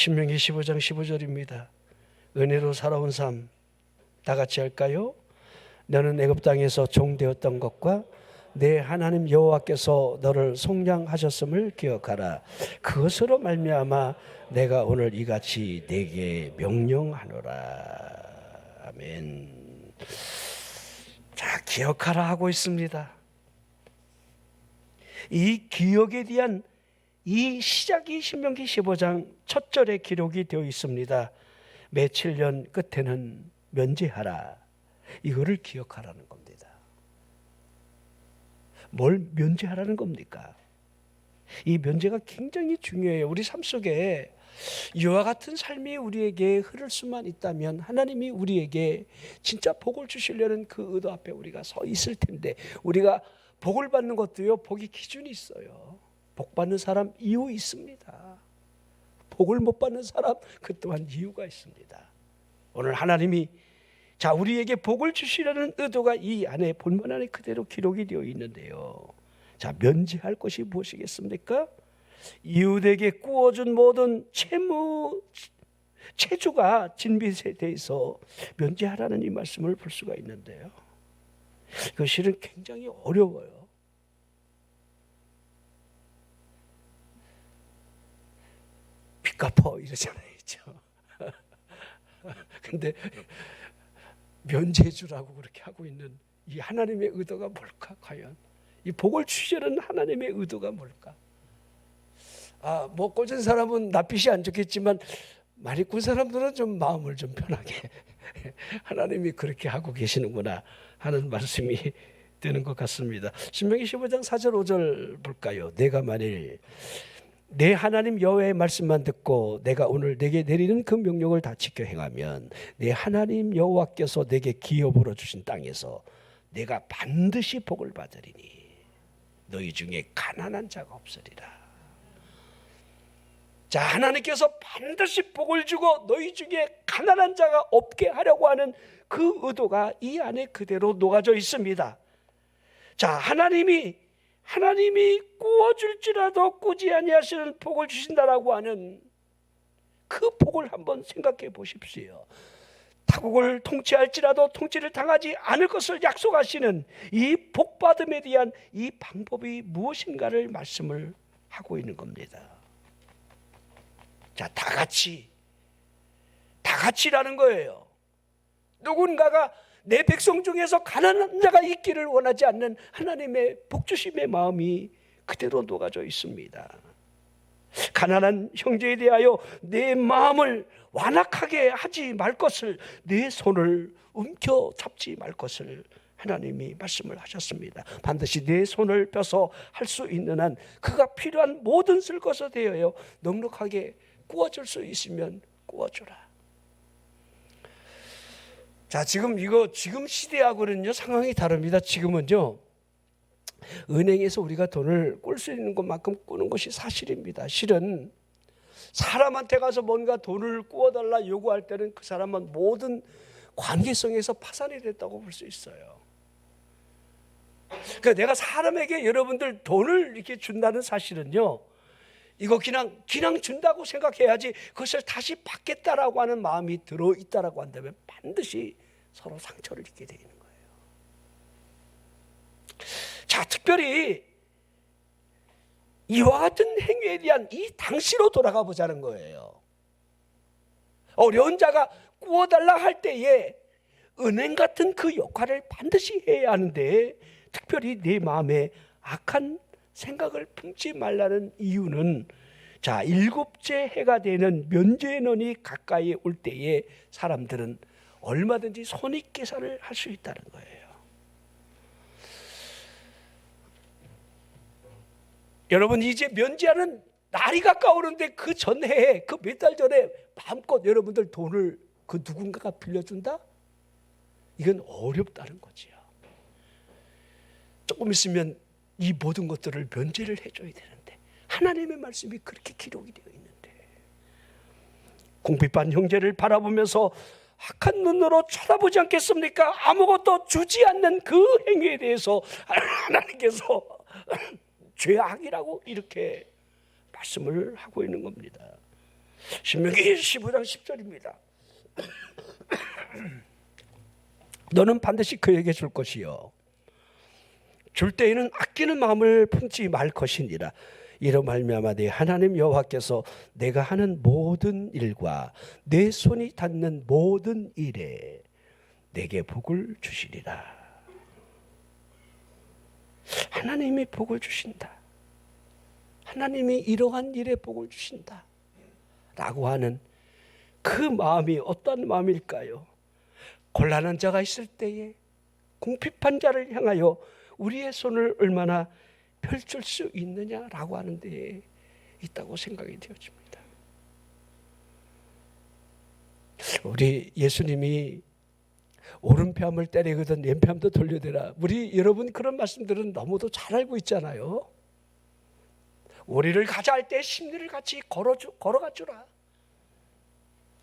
신명기 15장 15절입니다. 은혜로 살아온 삶 다 같이 할까요? 너는 애굽 땅에서 종되었던 것과 내 하나님 여호와께서 너를 속량하셨음을 기억하라. 그것으로 말미암아 내가 오늘 이같이 내게 명령하노라. 아멘. 자, 기억하라 하고 있습니다. 이 기억에 대한 이 시작이 신명기 15장 첫 절에 기록이 되어 있습니다. 며칠 년 끝에는 면제하라. 이거를 기억하라는 겁니다. 뭘 면제하라는 겁니까? 이 면제가 굉장히 중요해요. 우리 삶 속에 이와 같은 삶이 우리에게 흐를 수만 있다면 하나님이 우리에게 진짜 복을 주시려는 그 의도 앞에 우리가 서 있을 텐데, 우리가 복을 받는 것도요, 복이 기준이 있어요. 복 받는 사람 이유 있습니다. 복을 못 받는 사람 그 또한 이유가 있습니다. 오늘 하나님이 우리에게 복을 주시려는 의도가 이 안에 본문 안에 그대로 기록이 되어 있는데요. 면제할 것이 무엇이겠습니까? 이웃에게 꾸어준 모든 채주가 진빚에 대해서 면제하라는 이 말씀을 볼 수가 있는데요. 그 실은 굉장히 어려워요. 빚 갚어 이러잖아요. 근데 면제주라고 그렇게 하고 있는 이 하나님의 의도가 뭘까? 과연 이 복을 주시려는 하나님의 의도가 뭘까? 뭐 꽂은 사람은 낯빛이 안 좋겠지만 많이 꾼 사람들은 좀 마음을 좀 편하게 하나님이 그렇게 하고 계시는구나 하는 말씀이 되는 것 같습니다. 신명기 15장 4절 5절 볼까요? 내가 만일 내 하나님 여호와의 말씀만 듣고 내가 오늘 내게 내리는 그 명령을 다 지켜 행하면 내 하나님 여호와께서 내게 기업으로 주신 땅에서 내가 반드시 복을 받으리니 너희 중에 가난한 자가 없으리라. 하나님께서 반드시 복을 주고 너희 중에 가난한 자가 없게 하려고 하는 그 의도가 이 안에 그대로 녹아져 있습니다. 하나님이 꾸어줄지라도 꾸지 아니하시는 복을 주신다라고 하는 그 복을 한번 생각해 보십시오. 타국을 통치할지라도 통치를 당하지 않을 것을 약속하시는 이 복받음에 대한 이 방법이 무엇인가를 말씀을 하고 있는 겁니다. 다 같이라는 거예요. 누군가가 내 백성 중에서 가난한 자가 있기를 원하지 않는 하나님의 복주심의 마음이 그대로 녹아져 있습니다. 가난한 형제에 대하여 내 마음을 완악하게 하지 말 것을, 내 손을 움켜잡지 말 것을 하나님이 말씀을 하셨습니다. 반드시 내 손을 펴서 할 수 있는 한 그가 필요한 모든 쓸 것에 대하여 넉넉하게 꾸어줄 수 있으면 꾸어주라. 지금 시대하고는요 상황이 다릅니다. 지금은요 은행에서 우리가 돈을 꿀 수 있는 것만큼 꾸는 것이 사실입니다. 실은 사람한테 가서 뭔가 돈을 꾸어달라 요구할 때는 그 사람은 모든 관계성에서 파산이 됐다고 볼 수 있어요. 그러니까 내가 사람에게 여러분들 돈을 이렇게 준다는 사실은요, 이거 그냥 준다고 생각해야지 그것을 다시 받겠다라고 하는 마음이 들어있다라고 한다면 반드시 서로 상처를 입게 되는 거예요. 특별히 이와 같은 행위에 대한 이 당시로 돌아가 보자는 거예요. 어려운 자가 꾸어달라 할 때에 은행 같은 그 역할을 반드시 해야 하는데, 특별히 내 마음에 악한 생각을 품지 말라는 이유는 일곱째 해가 되는 면죄년이 가까이 올 때에 사람들은 얼마든지 손익계산을 할 수 있다는 거예요. 여러분, 이제 면제하는 날이 가까우는데 그 전해에, 그 몇 달 전에 마음껏 여러분들 돈을 그 누군가가 빌려준다? 이건 어렵다는 거지요. 조금 있으면 이 모든 것들을 면제를 해줘야 되는데 하나님의 말씀이 그렇게 기록이 되어 있는데, 궁핍한 형제를 바라보면서 악한 눈으로 쳐다보지 않겠습니까? 아무것도 주지 않는 그 행위에 대해서 하나님께서 죄악이라고 이렇게 말씀을 하고 있는 겁니다. 신명기 15장 10절입니다. 너는 반드시 그에게 줄 것이요 줄 때에는 아끼는 마음을 품지 말 것이니라. 이로 말미암아 네 하나님 여호와께서 내가 하는 모든 일과 내 손이 닿는 모든 일에 내게 복을 주시리라. 하나님이 복을 주신다. 하나님이 이러한 일에 복을 주신다 라고 하는 그 마음이 어떤 마음일까요? 곤란한 자가 있을 때에 궁핍한 자를 향하여 우리의 손을 얼마나 펼칠 수 있느냐라고 하는 데에 있다고 생각이 되어집니다. 우리 예수님이 오른뺨을 때리거든 왼뺨도 돌려대라. 우리 여러분 그런 말씀들은 너무도 잘 알고 있잖아요. 오리를 가자 할 때 심리를 같이 걸어가 주라.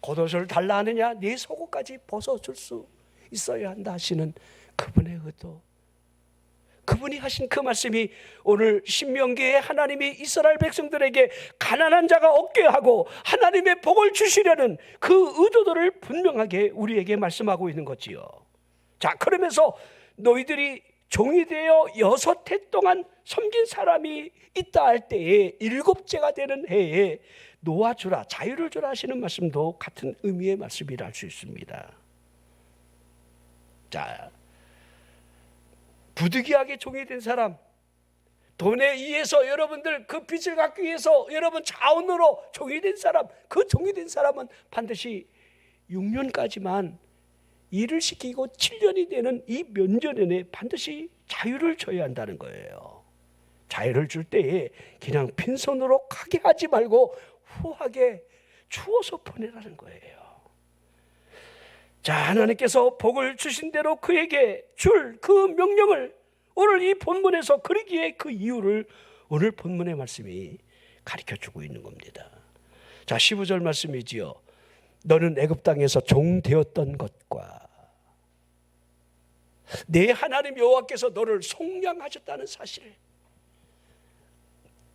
겉옷을 달라 하느냐 네 속옷까지 벗어줄 수 있어야 한다 하시는 그분의 의도, 그분이 하신 그 말씀이 오늘 신명기에 하나님이 이스라엘 백성들에게 가난한 자가 없게 하고 하나님의 복을 주시려는 그 의도들을 분명하게 우리에게 말씀하고 있는 거지요. 자, 그러면서 너희들이 종이 되어 6해 동안 섬긴 사람이 있다 할 때에 7째가 되는 해에 놓아주라, 자유를 주라 하시는 말씀도 같은 의미의 말씀이라 할 수 있습니다. 자, 부득이하게 종이 된 사람, 돈에 의해서 여러분들 그 빚을 갚기 위해서 여러분 자원으로 종이 된 사람, 그 종이 된 사람은 반드시 6년까지만 일을 시키고 7년이 되는 이 면제 내내 반드시 자유를 줘야 한다는 거예요. 자유를 줄 때에 그냥 빈손으로 가게 하지 말고 후하게 주어서 보내라는 거예요. 자, 하나님께서 복을 주신 대로 그에게 줄 그 명령을 오늘 이 본문에서 그러기에 그 이유를 오늘 본문의 말씀이 가르쳐주고 있는 겁니다. 자, 15절 말씀이지요. 너는 애굽 땅에서 종 되었던 것과 내 하나님 여호와께서 너를 속량하셨다는 사실,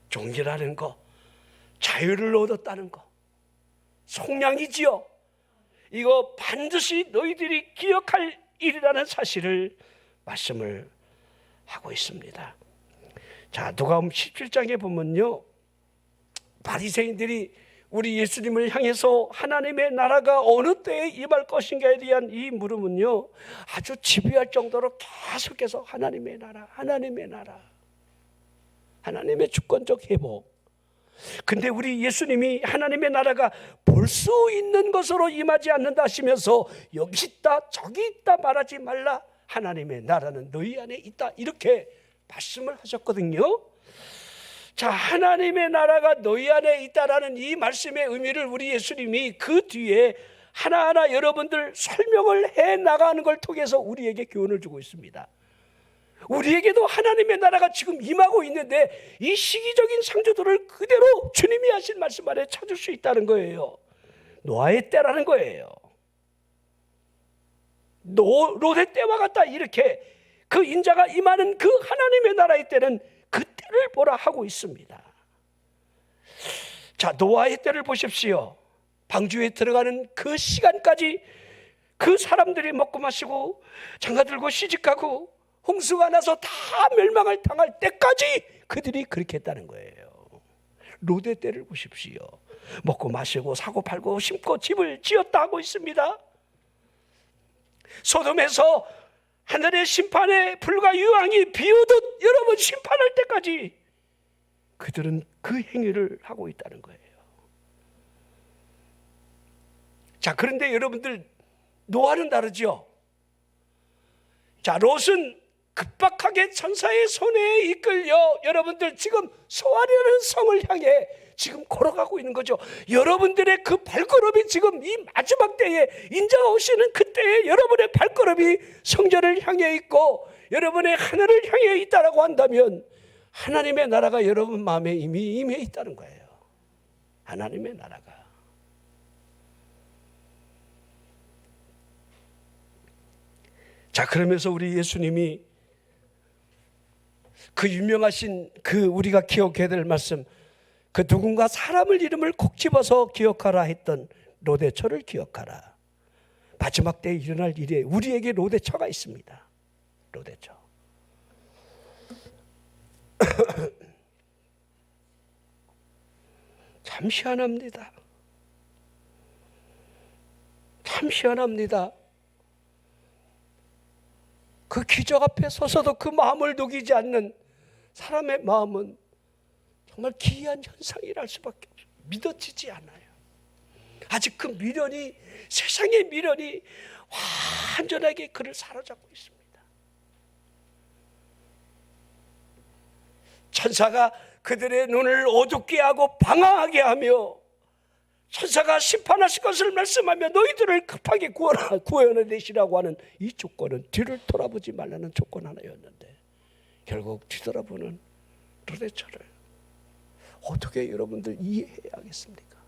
종이라는 거, 자유를 얻었다는 거, 속량이지요. 이거 반드시 너희들이 기억할 일이라는 사실을 말씀을 하고 있습니다. 자, 누가복음 17장에 보면요, 바리새인들이 우리 예수님을 향해서 하나님의 나라가 어느 때에 임할 것인가에 대한 이 물음은요, 아주 집요할 정도로 계속해서 하나님의 나라, 하나님의 나라, 하나님의 주권적 회복. 근데 우리 예수님이 하나님의 나라가 볼 수 있는 것으로 임하지 않는다 하시면서 여기 있다 저기 있다 말하지 말라, 하나님의 나라는 너희 안에 있다, 이렇게 말씀을 하셨거든요. 자, 하나님의 나라가 너희 안에 있다라는 이 말씀의 의미를 우리 예수님이 그 뒤에 하나하나 여러분들 설명을 해 나가는 걸 통해서 우리에게 교훈을 주고 있습니다. 우리에게도 하나님의 나라가 지금 임하고 있는데 이 시기적인 상주들을 그대로 주님이 하신 말씀 안에 찾을 수 있다는 거예요. 노아의 때라는 거예요. 롯의 때와 같다, 이렇게 그 인자가 임하는 그 하나님의 나라의 때는 그 때를 보라 하고 있습니다. 자, 노아의 때를 보십시오. 방주에 들어가는 그 시간까지 그 사람들이 먹고 마시고 장가들고 시집가고 홍수가 나서 다 멸망을 당할 때까지 그들이 그렇게 했다는 거예요. 롯의 때를 보십시오. 먹고 마시고 사고 팔고 심고 집을 지었다 하고 있습니다. 소돔에서 하늘의 심판에 불과 유황이 비오듯 여러분 심판할 때까지 그들은 그 행위를 하고 있다는 거예요. 자, 그런데 여러분들 노아는 다르죠. 자, 롯은 급박하게 천사의 손에 이끌려 여러분들 지금 소아라는 성을 향해 지금 걸어가고 있는 거죠. 여러분들의 그 발걸음이 지금 이 마지막 때에 인자가 오시는 그때에 여러분의 발걸음이 성전을 향해 있고 여러분의 하늘을 향해 있다라고 한다면 하나님의 나라가 여러분 마음에 이미 임해 있다는 거예요. 하나님의 나라가. 자, 그러면서 우리 예수님이 그 유명하신 그 우리가 기억해야 될 말씀, 그 누군가 사람을 이름을 콕 집어서 기억하라 했던 로대처를 기억하라. 마지막 때에 일어날 일에 우리에게 로대처가 있습니다. 로대처. 참 희한합니다. 참 희한합니다. 그 기적 앞에 서서도 그 마음을 녹이지 않는 사람의 마음은 정말 기이한 현상이랄 수밖에 없어요. 믿어지지 않아요. 아직 그 미련이, 세상의 미련이 완전하게 그를 사로잡고 있습니다. 천사가 그들의 눈을 어둡게 하고 방황하게 하며 천사가 심판하실 것을 말씀하며 너희들을 급하게 구원해내시라고 하는 이 조건은 뒤를 돌아보지 말라는 조건 하나였는데 결국 뒤돌아보는 로대처를 어떻게 여러분들 이해해야겠습니까?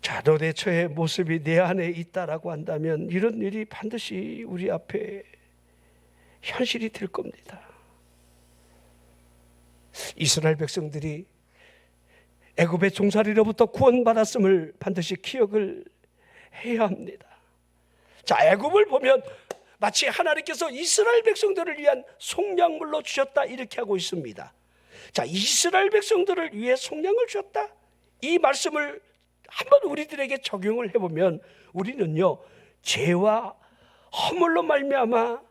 자, 로대처의 모습이 내 안에 있다라고 한다면 이런 일이 반드시 우리 앞에 현실이 될 겁니다. 이스라엘 백성들이 애굽의 종살이로부터 구원받았음을 반드시 기억을 해야 합니다. 자, 애굽을 보면 마치 하나님께서 이스라엘 백성들을 위한 속량물로 주셨다 이렇게 하고 있습니다. 자, 이스라엘 백성들을 위해 속량을 주셨다, 이 말씀을 한번 우리들에게 적용을 해보면 우리는요, 죄와 허물로 말미암아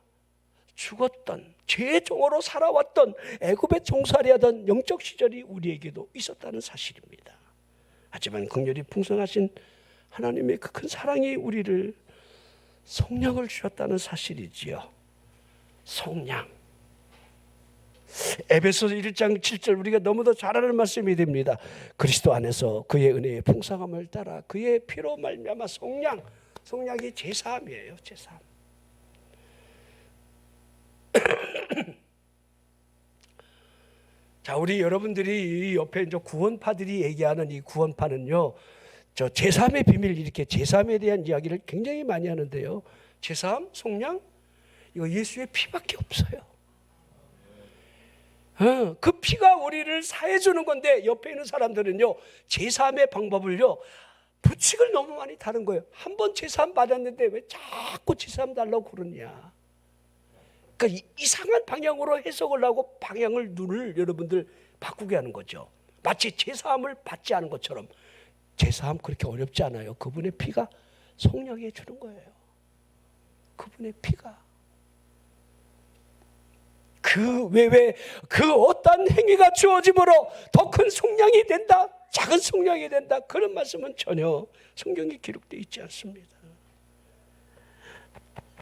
죽었던, 죄의 종으로 살아왔던, 애굽의 종살이하던 영적 시절이 우리에게도 있었다는 사실입니다. 하지만 긍휼이 풍성하신 하나님의 그 큰 사랑이 우리를 속량을 주셨다는 사실이지요. 속량. 에베소서 1장 7절 우리가 너무도 잘 아는 말씀이 됩니다. 그리스도 안에서 그의 은혜의 풍성함을 따라 그의 피로 말미암아 속량. 속량이 제사함이에요. 제사함. 자, 우리 여러분들이 옆에 이제 구원파들이 얘기하는 이 구원파는요, 저 제사함의 비밀, 이렇게 제사함에 대한 이야기를 굉장히 많이 하는데요. 제사함, 속량, 이거 예수의 피밖에 없어요. 그 피가 우리를 사해주는 건데 옆에 있는 사람들은요, 제사함의 방법을요, 부칙을 너무 많이 다른 거예요. 한 번 제사함 받았는데 왜 자꾸 제사함 달라고 그러냐. 그러니까 이상한 방향으로 해석을 하고 방향을, 눈을 여러분들 바꾸게 하는 거죠. 마치 제사함을 받지 않은 것처럼. 제사함 그렇게 어렵지 않아요. 그분의 피가 속량해 주는 거예요. 그분의 피가. 그 외에 그 어떤 행위가 주어짐으로 더 큰 속량이 된다, 작은 속량이 된다, 그런 말씀은 전혀 성경에 기록되어 있지 않습니다.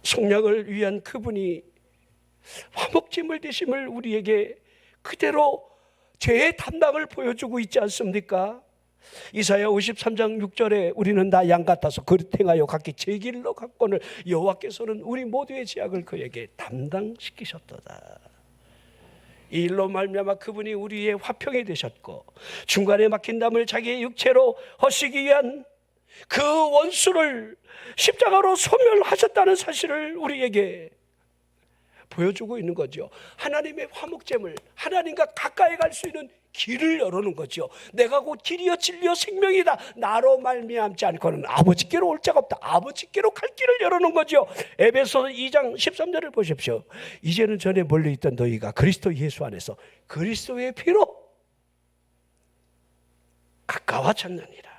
속량을 위한 그분이 화목제물 되심을 우리에게 그대로 죄의 담당을 보여주고 있지 않습니까? 이사야 53장 6절에 우리는 나 양 같아서 그릇 행하여 각기 제 길로 갔거늘 여호와께서는 우리 모두의 죄악을 그에게 담당시키셨도다. 이 일로 말미암아 그분이 우리의 화평이 되셨고 중간에 막힌 담을 자기의 육체로 허시기 위한 그 원수를 십자가로 소멸하셨다는 사실을 우리에게 보여주고 있는 거죠. 하나님의 화목제물, 하나님과 가까이 갈 수 있는 길을 열어놓은 거죠. 내가 곧 길이요 진리요 생명이다. 나로 말미암지 않고는 아버지께로 올 자가 없다. 아버지께로 갈 길을 열어놓은 거죠. 에베소서 2장 13절을 보십시오. 이제는 전에 멀리 있던 너희가 그리스도 예수 안에서 그리스도의 피로 가까워졌느니라.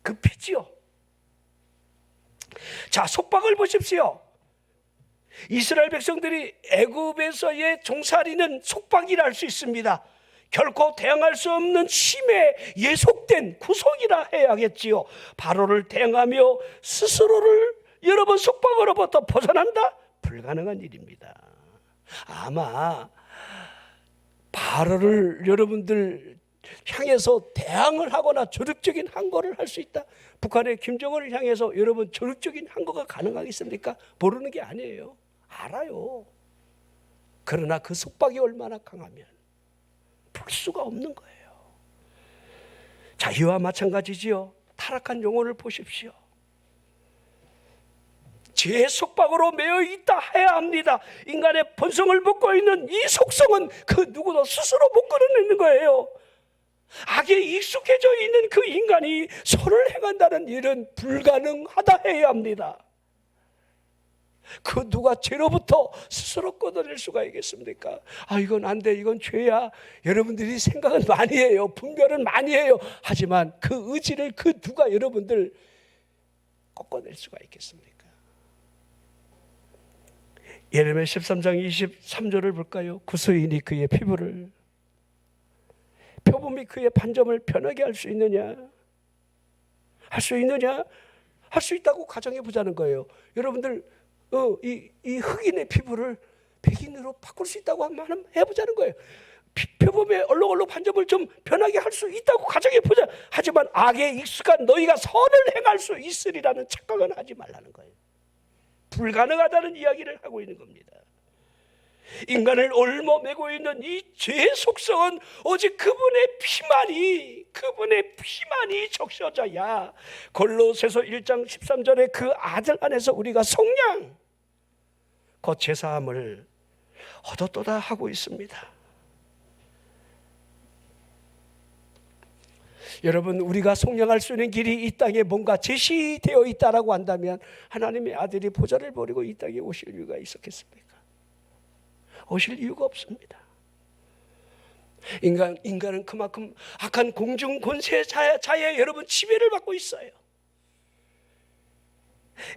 그 피지요. 자, 속박을 보십시오. 이스라엘 백성들이 애굽에서의 종살이는 속박이라 할 수 있습니다. 결코 대항할 수 없는 힘에 예속된 구속이라 해야겠지요. 바로를 대항하며 스스로를 여러 번 속박으로부터 벗어난다? 불가능한 일입니다. 아마 바로를 여러분들 향해서 대항을 하거나 조력적인 항거를 할 수 있다. 북한의 김정은을 향해서 여러분 조력적인 항거가 가능하겠습니까? 모르는 게 아니에요. 알아요. 그러나 그 속박이 얼마나 강하면 풀 수가 없는 거예요. 자, 이와 마찬가지지요. 타락한 영혼을 보십시오. 죄의 속박으로 매여 있다 해야 합니다. 인간의 본성을 먹고 있는 이 속성은 그 누구도 스스로 못 끌어내는 거예요. 악에 익숙해져 있는 그 인간이 선을 행한다는 일은 불가능하다 해야 합니다. 그 누가 죄로부터 스스로 끊어낼 수가 있겠습니까? 이건 안 돼, 이건 죄야. 여러분들이 생각은 많이 해요. 분별은 많이 해요. 하지만 그 의지를 그 누가 여러분들 꺾어낼 수가 있겠습니까? 예레미야 13장 23절을 볼까요? 구스인이 그의 피부를, 표범이 그의 반점을 편하게 할 수 있느냐? 할 수 있느냐? 할 수 있다고 가정해 보자는 거예요. 여러분들 이 흑인의 피부를 백인으로 바꿀 수 있다고 한번 해보자는 거예요. 표범의 얼룩얼룩 반점을 좀 변하게 할 수 있다고 가정해 보자. 하지만 악에 익숙한 너희가 선을 행할 수 있으리라는 착각은 하지 말라는 거예요. 불가능하다는 이야기를 하고 있는 겁니다. 인간을 얽어매고 있는 이 죄의 속성은 오직 그분의 피만이 적셔져야 골로새서 1장 13절에 그 아들 안에서 우리가 속량 곧 제사함을 얻었도다 하고 있습니다. 여러분, 우리가 속량할 수 있는 길이 이 땅에 뭔가 제시되어 있다라고 한다면 하나님의 아들이 보좌를 버리고 이 땅에 오실 이유가 있었겠습니까? 오실 이유가 없습니다. 인간은 그만큼 악한 공중 권세자의 여러분 지배를 받고 있어요.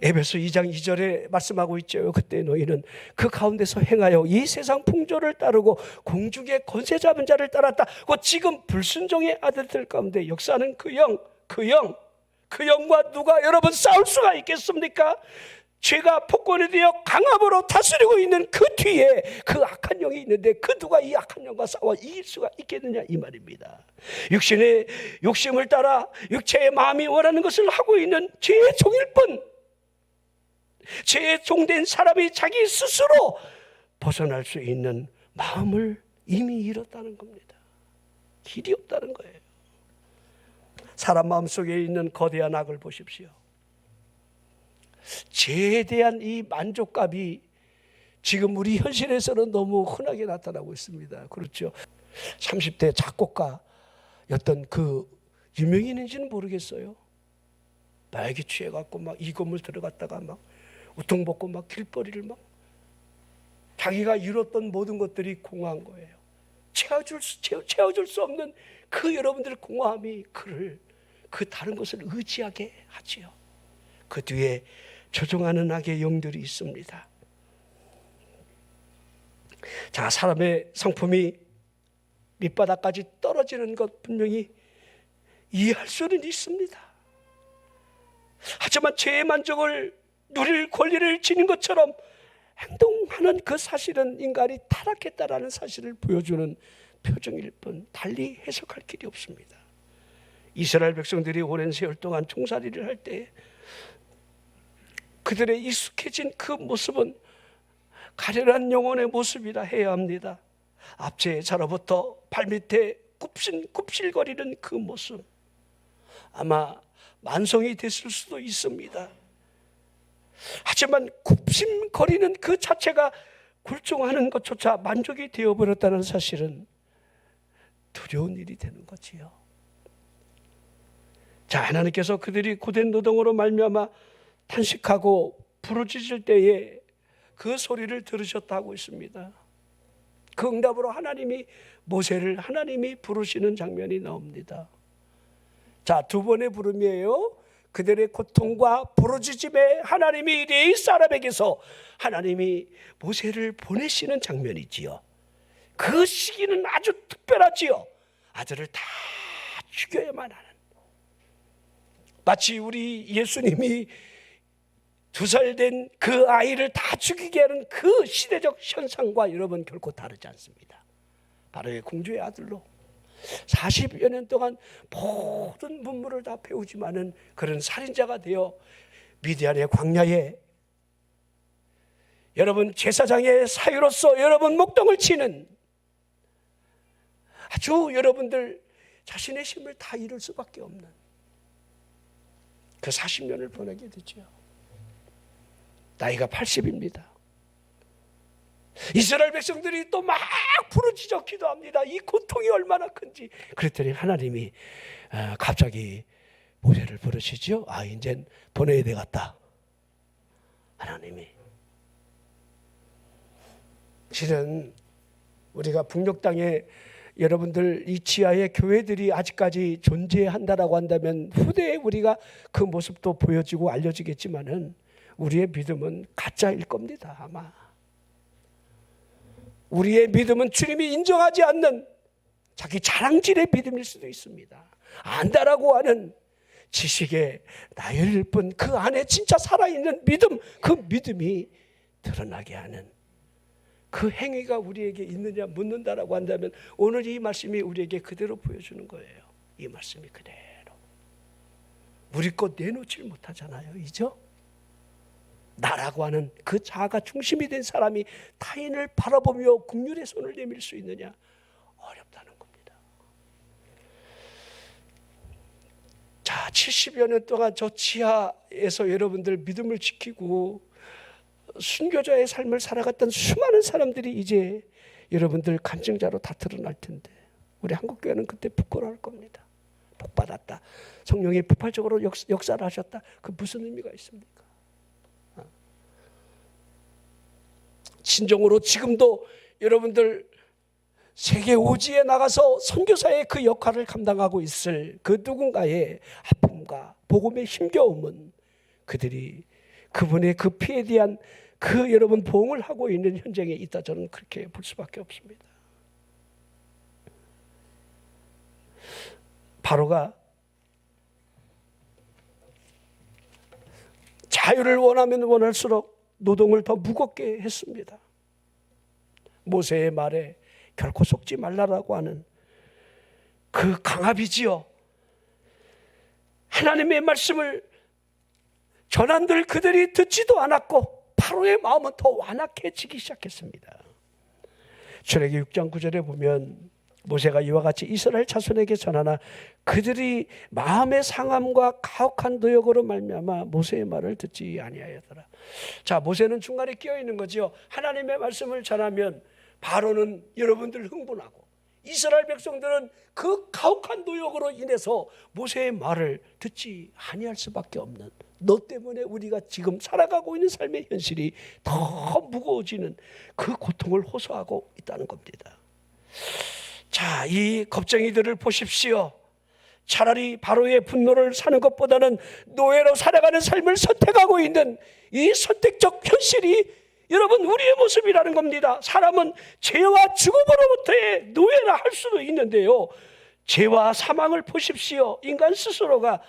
에베소 2장 2절에 말씀하고 있죠. 그때 너희는 그 가운데서 행하여 이 세상 풍조를 따르고 공중의 권세 잡은 자를 따랐다. 곧 지금 불순종의 아들들 가운데 역사하는 그 영과 누가 여러분 싸울 수가 있겠습니까? 죄가 폭군이 되어 강압으로 다스리고 있는 그 뒤에 그 악한 영이 있는데 그 누가 이 악한 영과 싸워 이길 수가 있겠느냐 이 말입니다. 육신의 욕심을 따라 육체의 마음이 원하는 것을 하고 있는 죄의 종일 뿐, 죄의 종된 사람이 자기 스스로 벗어날 수 있는 마음을 이미 잃었다는 겁니다. 길이 없다는 거예요. 사람 마음속에 있는 거대한 악을 보십시오. 죄에 대한 이 만족감이 지금 우리 현실에서는 너무 흔하게 나타나고 있습니다. 그렇죠. 30대 작곡가였던 그 유명인인지는 모르겠어요. 나에게 취해갖고 막 이 건물 들어갔다가 막 우통벗고 막 길거리를 막 자기가 이뤘던 모든 것들이 공허한 거예요. 채워줄 수 없는 그 여러분들 공허함이 그를 그 다른 것을 의지하게 하지요. 그 뒤에 조종하는 악의 영들이 있습니다. 자, 사람의 성품이 밑바닥까지 떨어지는 것 분명히 이해할 수는 있습니다. 하지만 죄의 만족을 누릴 권리를 지닌 것처럼 행동하는 그 사실은 인간이 타락했다라는 사실을 보여주는 표정일 뿐 달리 해석할 길이 없습니다. 이스라엘 백성들이 오랜 세월 동안 종살이를 할 때 그들의 익숙해진 그 모습은 가련한 영혼의 모습이라 해야 합니다. 앞제 자로부터 발밑에 굽실거리는 그 모습, 아마 만성이 됐을 수도 있습니다. 하지만 굽심거리는 그 자체가 굴종하는 것조차 만족이 되어버렸다는 사실은 두려운 일이 되는 거지요. 자, 하나님께서 그들이 고된 노동으로 말미암아 탄식하고 부르짖을 때에 그 소리를 들으셨다고 있습니다. 그 응답으로 모세를 부르시는 장면이 나옵니다. 자, 두 번의 부름이에요. 그들의 고통과 부르짖음에 하나님이 레위 사람에게서 하나님이 모세를 보내시는 장면이지요. 그 시기는 아주 특별하지요. 아들을 다 죽여야만 하는, 마치 우리 예수님이 2살 된 그 아이를 다 죽이게 하는 그 시대적 현상과 여러분 결코 다르지 않습니다. 바로 공주의 아들로 40여 년 동안 모든 문물을 다 배우지만은 그런 살인자가 되어 미디안의 광야에 여러분 제사장의 사유로서 여러분 목동을 치는, 아주 여러분들 자신의 힘을 다 잃을 수밖에 없는 그 40년을 보내게 되죠. 나이가 80입니다. 이스라엘 백성들이 또 막 부르짖어 기도합니다. 이 고통이 얼마나 큰지. 그랬더니 하나님이 갑자기 모세를 부르시죠. 이젠 보내야 되겠다. 하나님이. 실은 우리가 북녘 땅에 여러분들 이 지하의 교회들이 아직까지 존재한다라고 한다면 후대에 우리가 그 모습도 보여지고 알려지겠지만은 우리의 믿음은 가짜일 겁니다. 아마 우리의 믿음은 주님이 인정하지 않는 자기 자랑질의 믿음일 수도 있습니다. 안다라고 하는 지식의 나열일 뿐 그 안에 진짜 살아있는 믿음, 그 믿음이 드러나게 하는 그 행위가 우리에게 있느냐 묻는다라고 한다면 오늘 이 말씀이 우리에게 그대로 보여주는 거예요. 이 말씀이 그대로. 우리 것 내놓질 못하잖아요. 이죠? 나라고 하는 그 자아가 중심이 된 사람이 타인을 바라보며 긍휼의 손을 내밀 수 있느냐? 어렵다는 겁니다. 자, 70여 년 동안 저 지하에서 여러분들 믿음을 지키고 순교자의 삶을 살아갔던 수많은 사람들이 이제 여러분들 간증자로 다 드러날 텐데 우리 한국교회는 그때 부끄러워할 겁니다. 복받았다. 성령이 폭발적으로 역사를 하셨다. 그 무슨 의미가 있습니까? 진정으로 지금도 여러분들 세계 오지에 나가서 선교사의 그 역할을 감당하고 있을 그 누군가의 아픔과 복음의 힘겨움은 그들이 그분의 그 피에 대한 그 여러분 보응을 하고 있는 현장에 있다. 저는 그렇게 볼 수밖에 없습니다. 바로가 자유를 원하면 원할수록 노동을 더 무겁게 했습니다. 모세의 말에 결코 속지 말라라고 하는 그 강압이지요. 하나님의 말씀을 전한들 그들이 듣지도 않았고 바로의 마음은 더 완악해지기 시작했습니다. 출애기 6장 9절에 보면 모세가 이와 같이 이스라엘 자손에게 전하나 그들이 마음의 상함과 가혹한 노역으로 말미암아 모세의 말을 듣지 아니하였더라. 자, 모세는 중간에 끼어 있는 거죠. 하나님의 말씀을 전하면 바로는 여러분들 흥분하고 이스라엘 백성들은 그 가혹한 노역으로 인해서 모세의 말을 듣지 아니할 수밖에 없는, 너 때문에 우리가 지금 살아가고 있는 삶의 현실이 더 무거워지는 그 고통을 호소하고 있다는 겁니다. 자, 이 겁쟁이들을 보십시오. 차라리 바로의 분노를 사는 것보다는 노예로 살아가는 삶을 선택하고 있는 이 선택적 현실이 여러분 우리의 모습이라는 겁니다. 사람은 죄와 죽음으로부터의 노예라 할 수도 있는데요, 죄와 사망을 보십시오. 인간 스스로가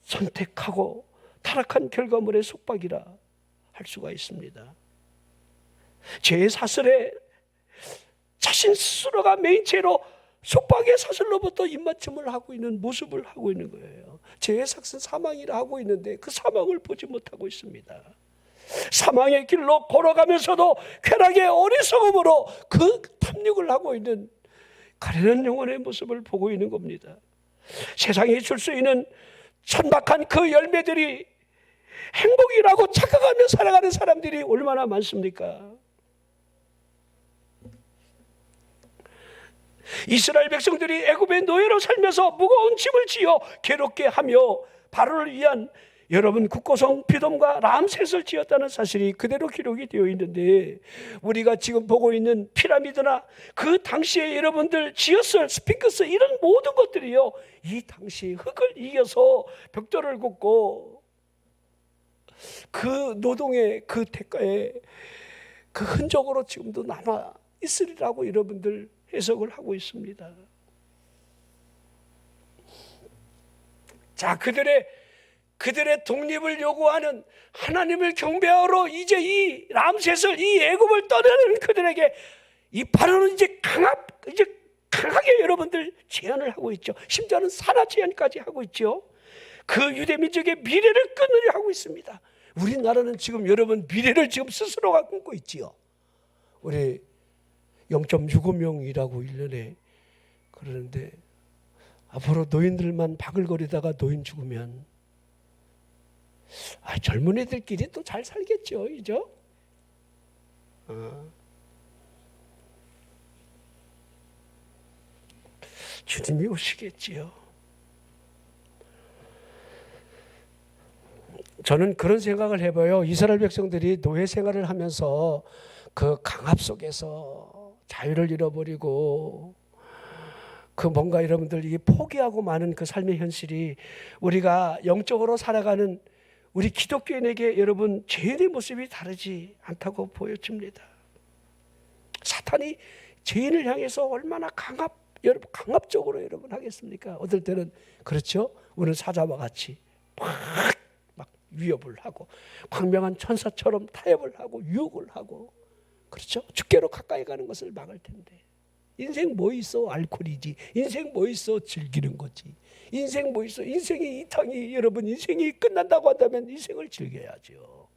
선택하고 타락한 결과물의 속박이라 할 수가 있습니다. 죄의 사슬에 자신 스스로가 메인죄로 속박의 사슬로부터 입맞춤을 하고 있는 모습을 하고 있는 거예요. 죄의 삭은 사망이라 하고 있는데 그 사망을 보지 못하고 있습니다. 사망의 길로 걸어가면서도 쾌락의 어리석음으로 그 탐닉을 하고 있는 가련한 영혼의 모습을 보고 있는 겁니다. 세상에 줄 수 있는 천박한 그 열매들이 행복이라고 착각하며 살아가는 사람들이 얼마나 많습니까? 이스라엘 백성들이 애굽의 노예로 살면서 무거운 짐을 지어 괴롭게 하며 바로를 위한 여러분 국고성 비돔과 람셋을 지었다는 사실이 그대로 기록이 되어 있는데, 우리가 지금 보고 있는 피라미드나 그 당시에 여러분들 지었을 스핑크스 이런 모든 것들이요, 이 당시 흙을 이겨서 벽돌을 굽고 그 노동의 그 대가에 그 흔적으로 지금도 남아 있으리라고 여러분들 해석을 하고 있습니다. 자, 그들의 독립을 요구하는, 하나님을 경배하러 이제 이 람셋을, 이 애굽을 떠나는 그들에게 이 바로는 이제 강하게 여러분들 제안을 하고 있죠. 심지어는 산하 제안까지 하고 있죠. 그 유대민족의 미래를 끊으려 하고 있습니다. 우리나라는 지금 여러분 미래를 지금 스스로가 끊고 있지요. 우리 0.65명이라고 1년에 그러는데 앞으로 노인들만 바글거리다가 노인 죽으면 젊은이들끼리 또 잘 살겠죠, 그죠? 주님이 오시겠지요. 저는 그런 생각을 해봐요. 이스라엘 백성들이 노예 생활을 하면서 그 강압 속에서 자유를 잃어버리고 그 뭔가 여러분들 이 포기하고 마는 그 삶의 현실이 우리가 영적으로 살아가는 우리 기독교인에게 여러분 죄인의 모습이 다르지 않다고 보여집니다. 사탄이 죄인을 향해서 얼마나 강압적으로 여러분 하겠습니까? 어떨 때는 그렇죠. 오늘 사자와 같이 막 위협을 하고 광명한 천사처럼 타협을 하고 유혹을 하고 그렇죠. 주께로 가까이 가는 것을 막을 텐데 인생 뭐 있어? 알코올이지. 인생 뭐 있어? 즐기는 거지. 인생 뭐 있어? 인생이 이 땅이 여러분 인생이 끝난다고 한다면 인생을 즐겨야죠.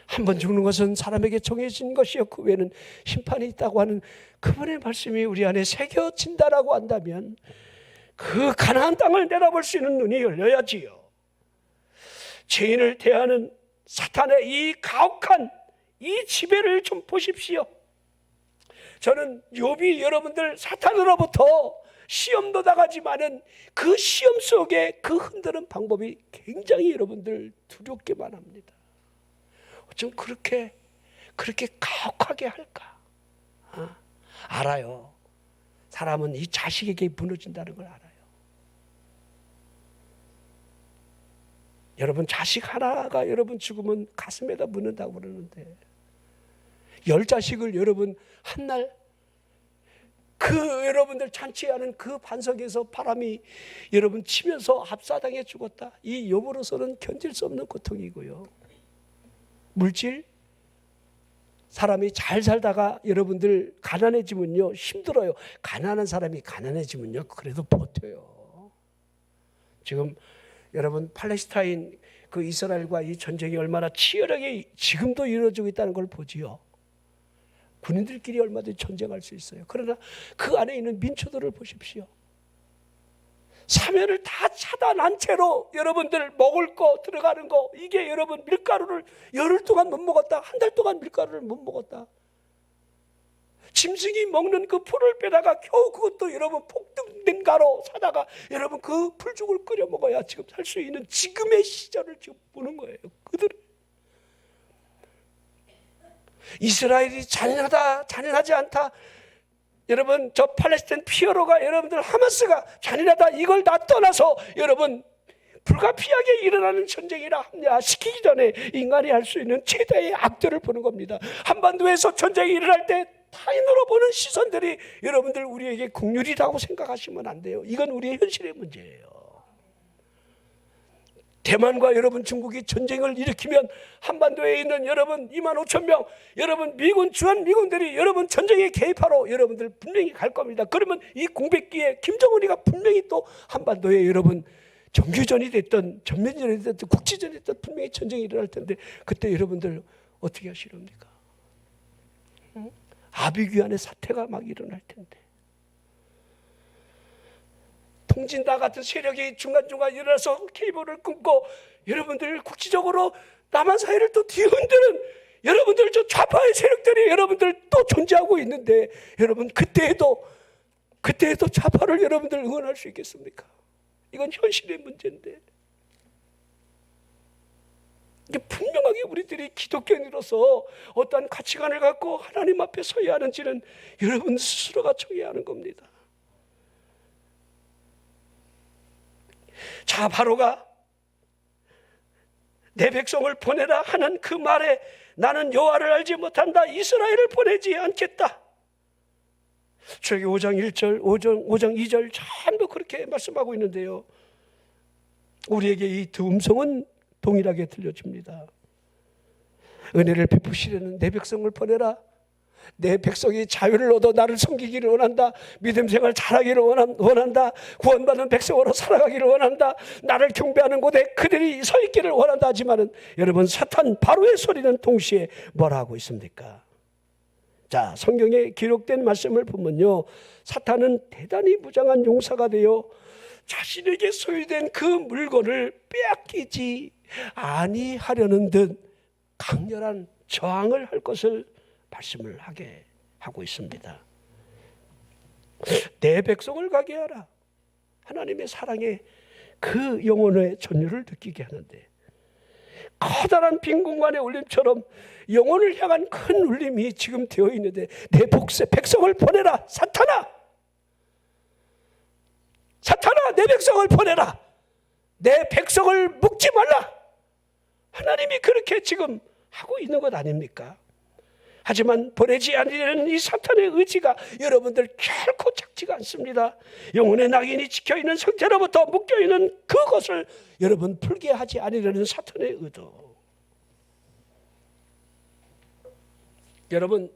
한 번 죽는 것은 사람에게 정해진 것이요 그 외에는 심판이 있다고 하는 그분의 말씀이 우리 안에 새겨진다라고 한다면 그 가나안 땅을 내다볼 수 있는 눈이 열려야지요. 죄인을 대하는 사탄의 이 가혹한 이 지배를 좀 보십시오. 저는 욥이 여러분들 사탄으로부터 시험도 당하지만은 그 시험 속에 그 흔드는 방법이 굉장히 여러분들 두렵게만 합니다. 어쩜 그렇게 가혹하게 할까? 알아요. 사람은 이 자식에게 무너진다는 걸 알아요. 여러분 자식 하나가 여러분 죽으면 가슴에다 묻는다고 그러는데 10자식을 여러분 한날 그 여러분들 잔치하는 그 반석에서 바람이 여러분 치면서 압사당해 죽었다. 이 욥으로서는 견딜 수 없는 고통이고요. 물질 사람이 잘 살다가 여러분들 가난해지면요 힘들어요. 가난한 사람이 가난해지면요 그래도 버텨요. 지금 여러분 팔레스타인 그 이스라엘과 이 전쟁이 얼마나 치열하게 지금도 이루어지고 있다는 걸 보지요. 군인들끼리 얼마든지 전쟁할 수 있어요. 그러나 그 안에 있는 민초들을 보십시오. 사면을 다 차단한 채로 여러분들 먹을 거 들어가는 거 이게 여러분 밀가루를 열흘 동안 못 먹었다. 한 달 동안 밀가루를 못 먹었다. 짐승이 먹는 그 풀을 빼다가 겨우 그것도 여러분 폭등된 가루 사다가 여러분 그 풀죽을 끓여 먹어야 지금 살 수 있는 지금의 시절을 지금 보는 거예요. 그들은 이스라엘이 잔인하다 잔인하지 않다. 여러분 저 팔레스타인 피어로가 여러분들 하마스가 잔인하다 이걸 다 떠나서 여러분 불가피하게 일어나는 전쟁이라 합리화시키기 전에 인간이 할 수 있는 최대의 악들을 보는 겁니다. 한반도에서 전쟁이 일어날 때 타인으로 보는 시선들이 여러분들 우리에게 긍휼이라고 생각하시면 안 돼요. 이건 우리의 현실의 문제예요. 대만과 여러분 중국이 전쟁을 일으키면 한반도에 있는 여러분 25,000명 여러분 미군 주한미군들이 여러분 전쟁에 개입하러 여러분들 분명히 갈 겁니다. 그러면 이 공백기에 김정은이가 분명히 또 한반도에 여러분 정규전이 됐든 전면전이 됐든 국지전이 됐든 분명히 전쟁이 일어날 텐데 그때 여러분들 어떻게 하시렵니까? 아비규환의 사태가 막 일어날 텐데 통진다 같은 세력이 중간중간 일어나서 케이블을 끊고 여러분들 국지적으로 남한 사회를 또 뒤흔드는 여러분들 저 좌파의 세력들이 여러분들 또 존재하고 있는데 여러분 그때에도 좌파를 여러분들 응원할 수 있겠습니까? 이건 현실의 문제인데 이게 분명하게 우리들이 기독교인으로서 어떠한 가치관을 갖고 하나님 앞에 서야 하는지는 여러분 스스로가 정해야 하는 겁니다. 자 바로가 내 백성을 보내라 하는 그 말에 나는 여호와를 알지 못한다 이스라엘을 보내지 않겠다. 출애굽기 5장 1절 5장 2절 전부 그렇게 말씀하고 있는데요. 우리에게 이 두 음성은 동일하게 들려줍니다. 은혜를 베푸시려는 내 백성을 보내라. 내 백성이 자유를 얻어 나를 섬기기를 원한다. 믿음 생활 잘하기를 원한다. 구원받는 백성으로 살아가기를 원한다. 나를 경배하는 곳에 그들이 서 있기를 원한다 하지만은 여러분 사탄 바로의 소리는 동시에 뭐라 하고 있습니까? 자, 성경에 기록된 말씀을 보면요, 사탄은 대단히 무장한 용사가 되어 자신에게 소유된 그 물건을 빼앗기지 아니하려는 듯 강렬한 저항을 할 것을 말씀을 하게 하고 있습니다. 내 백성을 가게 하라. 하나님의 사랑에 그 영혼의 전율을 느끼게 하는데, 커다란 빈 공간의 울림처럼 영혼을 향한 큰 울림이 지금 되어 있는데, 내 백성을 보내라. 사탄아, 내 백성을 보내라. 내 백성을 묶지 말라. 하나님이 그렇게 지금 하고 있는 것 아닙니까? 하지만 보내지 않으려는 이 사탄의 의지가 여러분들 결코 작지가 않습니다. 영혼의 낙인이 찍혀있는 상태로부터 묶여있는 그것을 여러분 풀게 하지 않으려는 사탄의 의도. 여러분,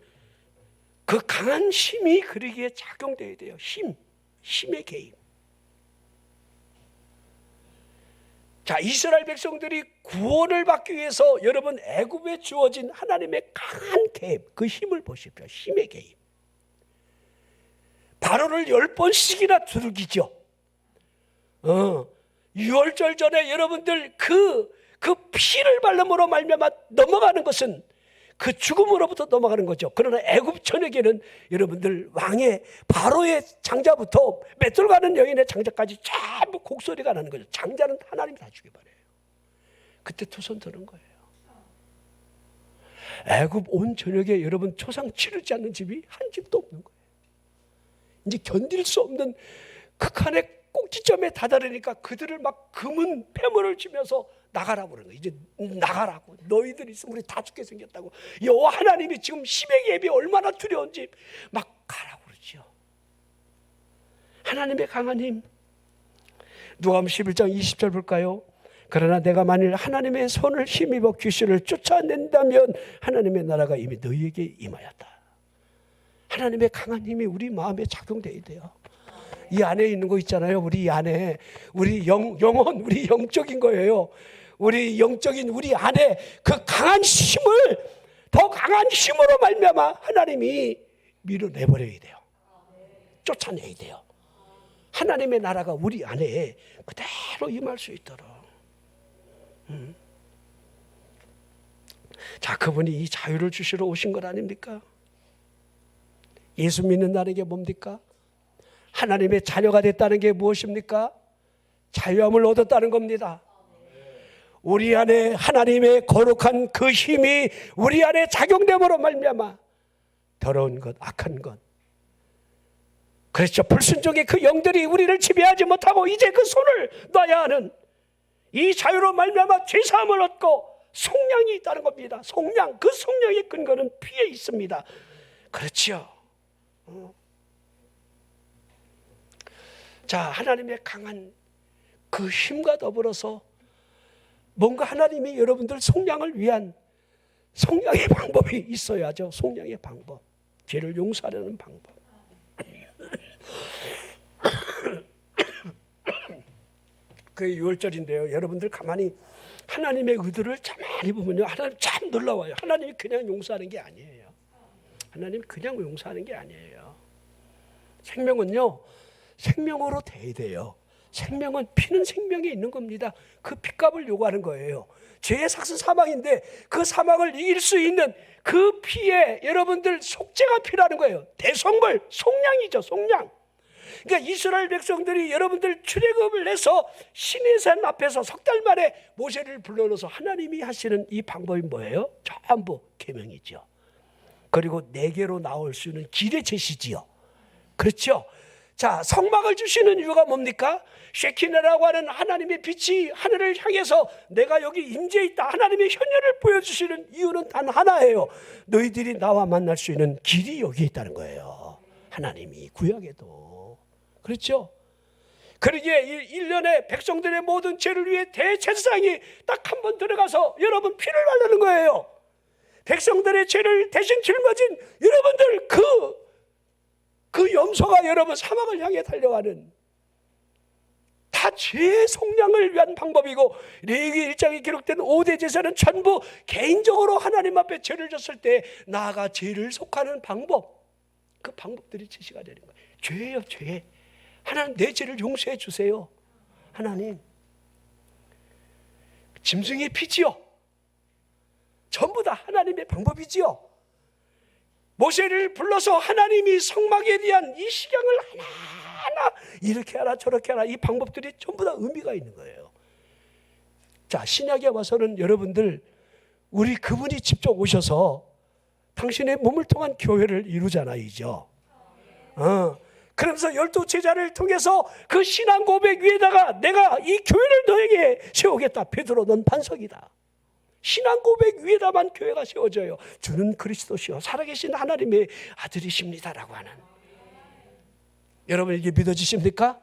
그 강한 힘이 그러기에 작용되어야 돼요. 힘의 개입. 자, 이스라엘 백성들이 구원을 받기 위해서 여러분 애굽에 주어진 하나님의 강한 개입, 그 힘을 보십시오. 힘의 개입. 바로를 10번씩이나 두들기죠. 유월절 전에 여러분들 그 피를 발름으로 말미암아 넘어가는 것은 그 죽음으로부터 넘어가는 거죠. 그러나 애굽 전역에는 여러분들 왕의 바로의 장자부터 맷돌가는 여인의 장자까지 전부 곡소리가 나는 거죠. 장자는 하나님이 다 죽여버려요. 그때 두 손 드는 거예요. 애굽 온 전역에 여러분 초상 치르지 않는 집이 한 집도 없는 거예요. 이제 견딜 수 없는 극한의 꼭지점에 다다르니까 그들을 막 금은 폐물을 주면서 나가라고 그러는 거예요. 이제 나가라고. 너희들 있으면 우리 다 죽게 생겼다고. 여호와 하나님이 지금 심의 계획이 얼마나 두려운지 막 가라고 그러죠. 하나님의 강한 힘. 누가복음 11장 20절 볼까요? 그러나 내가 만일 하나님의 손을 힘입어 귀신을 쫓아낸다면 하나님의 나라가 이미 너희에게 임하였다. 하나님의 강한 힘이 우리 마음에 작용돼야 돼요. 이 안에 있는 거 있잖아요. 우리 안에, 우리 영혼, 우리 영적인 거예요. 우리 영적인 우리 안에 그 강한 힘을 더 강한 힘으로 말미암아 하나님이 밀어내버려야 돼요. 쫓아내야 돼요. 하나님의 나라가 우리 안에 그대로 임할 수 있도록. 자, 그분이 이 자유를 주시러 오신 것 아닙니까? 예수 믿는 나에게 뭡니까? 하나님의 자녀가 됐다는 게 무엇입니까? 자유함을 얻었다는 겁니다. 우리 안에 하나님의 거룩한 그 힘이 우리 안에 작용됨으로 말미암아 더러운 것, 악한 것, 그렇죠, 불순종의 그 영들이 우리를 지배하지 못하고 이제 그 손을 놔야 하는 이 자유로 말미암아 죄사함을 얻고 속량이 있다는 겁니다. 속량, 그 속량의 근거는 피에 있습니다. 그렇죠. 자, 하나님의 강한 그 힘과 더불어서 뭔가 하나님이 여러분들 속량을 위한 속량의 방법이 있어야죠. 속량의 방법, 죄를 용서하려는 방법. 그게 6월절인데요. 여러분들 가만히 하나님의 의도를 가만히 보면요, 하나님 참 놀라워요. 하나님이 그냥 용서하는 게 아니에요. 하나님 그냥 용서하는 게 아니에요. 생명은요, 생명으로 돼야 돼요. 생명은 피는 생명에 있는 겁니다. 그 피값을 요구하는 거예요. 죄의 삭은 사망인데 그 사망을 이길 수 있는 그 피에 여러분들 속죄가 필요하는 거예요. 대속물, 속량이죠, 속량. 그러니까 이스라엘 백성들이 여러분들 출애굽을 내서 시내산 앞에서 석 달 만에 모세를 불러넣어서 하나님이 하시는 이 방법이 뭐예요? 전부 계명이죠. 그리고 내게로 나올 수 있는 길의 제시지요. 그렇죠? 자, 성막을 주시는 이유가 뭡니까? 쉐키나라고 하는 하나님의 빛이 하늘을 향해서 내가 여기 임재해 있다, 하나님의 현현을 보여주시는 이유는 단 하나예요. 너희들이 나와 만날 수 있는 길이 여기 있다는 거예요. 하나님이 구약에도 그렇죠? 그러기에 1년에 백성들의 모든 죄를 위해 대제사장이 딱 한 번 들어가서 여러분 피를 바르는 거예요. 백성들의 죄를 대신 짊어진 여러분들 그 염소가 여러분 사막을 향해 달려가는 다 제 속량을 위한 방법이고, 레위기 1장에 기록된 5대 제사는 전부 개인적으로 하나님 앞에 죄를 졌을 때 나아가 죄를 속하는 방법, 그 방법들이 제시가 되는 거예요. 죄예요, 죄. 하나님, 내 죄를 용서해 주세요. 하나님, 짐승의 피지요. 전부 다 하나님의 방법이지요. 모세를 불러서 하나님이 성막에 대한 이 식양을 하나하나 이렇게 하라 저렇게 하라, 이 방법들이 전부 다 의미가 있는 거예요. 자, 신약에 와서는 여러분들, 우리 그분이 직접 오셔서 당신의 몸을 통한 교회를 이루잖아요. 그러면서 12제자를 통해서 그 신앙 고백 위에다가 내가 이 교회를 너에게 세우겠다. 베드로, 넌 반석이다. 신앙 고백 위에다만 교회가 세워져요. 주는 그리스도시요 살아계신 하나님의 아들이십니다라고 하는. 여러분, 이게 믿어지십니까?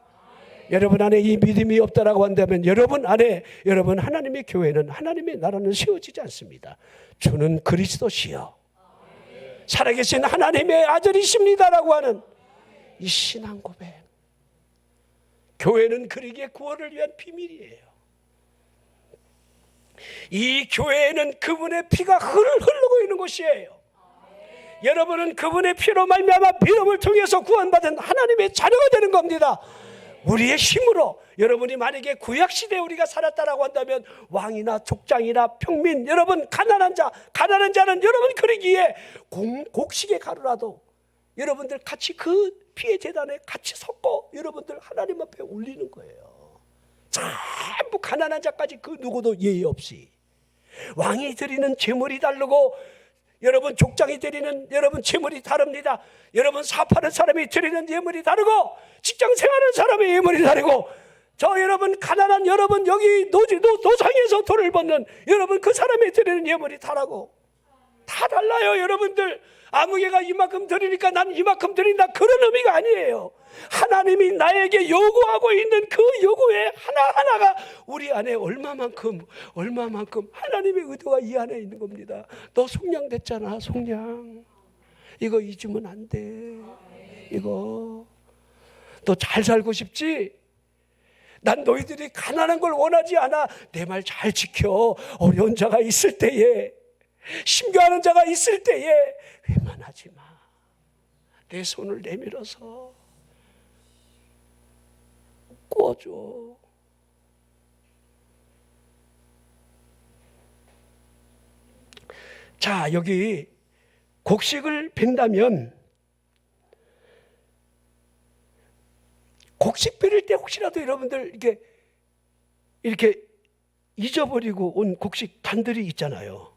여러분 안에 이 믿음이 없다라고 한다면 여러분 안에, 여러분 하나님의 교회는, 하나님의 나라는 세워지지 않습니다. 주는 그리스도시요 살아계신 하나님의 아들이십니다라고 하는 이 신앙 고백. 교회는 그리기의 구원을 위한 비밀이에요. 이 교회에는 그분의 피가 흐르고 있는 곳이에요. 여러분은 그분의 피로 말미암아 믿음을 통해서 구원받은 하나님의 자녀가 되는 겁니다. 우리의 힘으로. 여러분이 만약에 구약시대에 우리가 살았다라고 한다면 왕이나 족장이나 평민, 여러분 가난한 자는 여러분 그러기에 곡식의 가루라도 여러분들 같이 그 피의 제단에 같이 섞어 여러분들 하나님 앞에 올리는 거예요. 전부 가난한 자까지 그 누구도 예의 없이. 왕이 드리는 제물이 다르고 여러분 족장이 드리는 여러분 제물이 다릅니다. 여러분 사업하는 사람이 드리는 예물이 다르고 직장 생활하는 사람의 예물이 다르고, 저 여러분 가난한 여러분 여기 노상에서 돈을 받는 여러분 그 사람이 드리는 예물이 다르고 다 달라요. 여러분들 아무개가 이만큼 드리니까 난 이만큼 드린다, 그런 의미가 아니에요. 하나님이 나에게 요구하고 있는 그 요구의 하나하나가 우리 안에 얼마만큼 하나님의 의도가 이 안에 있는 겁니다. 너 속량됐잖아. 속량 이거 잊으면 안 돼. 이거 너 잘 살고 싶지? 난 너희들이 가난한 걸 원하지 않아. 내 말 잘 지켜. 어려운 자가 있을 때에, 심교하는 자가 있을 때에 회만하지 마. 내 손을 내밀어서 꿔줘. 자, 여기 곡식을 벤다면, 곡식 베릴 때 혹시라도 여러분들 이렇게 잊어버리고 온 곡식 단들이 있잖아요.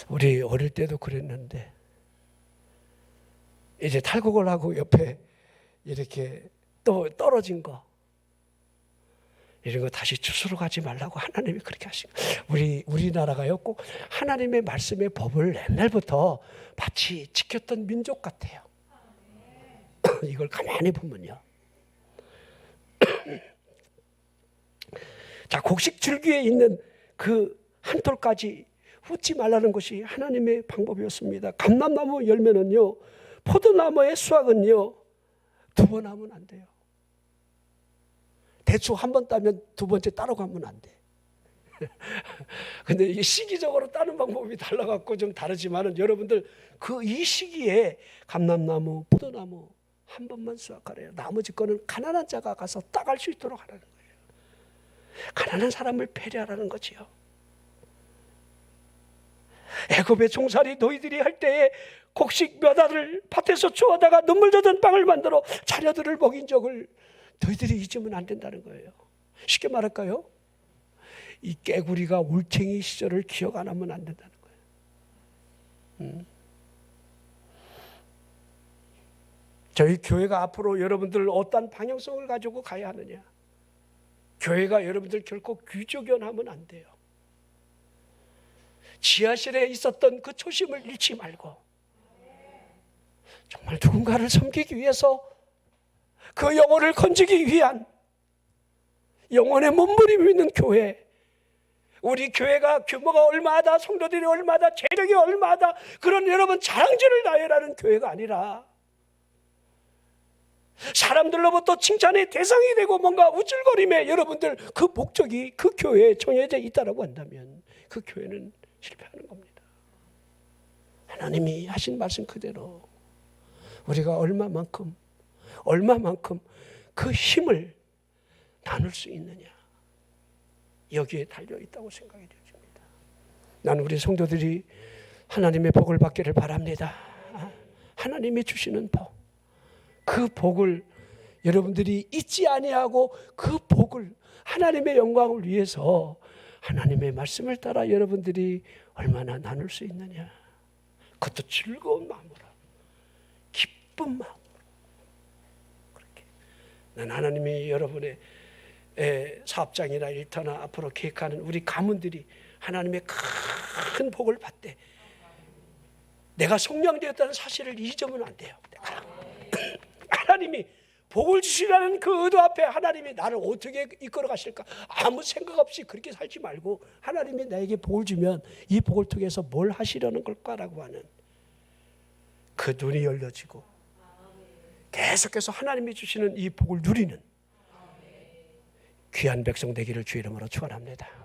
우리 어릴 때도 그랬는데 이제 탈곡을 하고 옆에 이렇게 또 떨어진 거, 이런 거 다시 주스러 가지 말라고 하나님이 그렇게 하신 거예요. 우리나라가요, 꼭 하나님의 말씀의 법을 옛날부터 마치 지켰던 민족 같아요. 이걸 가만히 보면요. 자, 곡식 줄기에 있는 그 한 톨까지 훑지 말라는 것이 하나님의 방법이었습니다. 감람나무 열매는요, 포도나무의 수확은요, 2번 하면 안 돼요. 대충 한 번 따면 2번째 따로 가면 안 돼. 근데 이게 시기적으로 따는 방법이 달라갖고 좀 다르지만은 여러분들 이 시기에 감람나무, 포도나무 한 번만 수확하래요. 나머지 거는 가난한 자가 가서 따갈 수 있도록 하라는 거예요. 가난한 사람을 배려하라는 거지요. 애굽의 종살이 너희들이 할 때에 곡식 몇 알을 밭에서 주워다가 눈물 젖은 빵을 만들어 자녀들을 먹인 적을 너희들이 잊으면 안 된다는 거예요. 쉽게 말할까요? 이 깨구리가 울챙이 시절을 기억 안 하면 안 된다는 거예요. 저희 교회가 앞으로 여러분들 어떤 방향성을 가지고 가야 하느냐? 교회가 여러분들 결코 귀족연하면 안 돼요. 지하실에 있었던 그 초심을 잃지 말고 정말 누군가를 섬기기 위해서, 그 영혼을 건지기 위한 영혼의 몸부림이 있는 교회. 우리 교회가 규모가 얼마다, 성도들이 얼마다, 재력이 얼마다, 그런 여러분 자랑질을 나열하는 교회가 아니라 사람들로부터 칭찬의 대상이 되고 뭔가 우쭐거림에 여러분들 그 목적이 그 교회에 정해져 있다라고 한다면 그 교회는 실패하는 겁니다. 하나님이 하신 말씀 그대로 우리가 얼마만큼 그 힘을 나눌 수 있느냐, 여기에 달려 있다고 생각이 되어집니다. 나는 우리 성도들이 하나님의 복을 받기를 바랍니다. 하나님이 주시는 복, 그 복을 여러분들이 잊지 아니하고 그 복을 하나님의 영광을 위해서 하나님의 말씀을 따라 여러분들이 얼마나 나눌 수 있느냐, 그것도 즐거운 마음으로, 기쁜 마음으로. 그렇게 난 하나님이 여러분의 사업장이나 일터나 앞으로 계획하는 우리 가문들이 하나님의 큰 복을 받되 내가 속량되었다는 사실을 잊으면 안 돼요. 하나님이 복을 주시라는 그 의도 앞에 하나님이 나를 어떻게 이끌어 가실까 아무 생각 없이 그렇게 살지 말고 하나님이 나에게 복을 주면 이 복을 통해서 뭘 하시려는 걸까라고 하는 그 눈이 열려지고 계속해서 하나님이 주시는 이 복을 누리는 귀한 백성 되기를 주의 이름으로 축원합니다.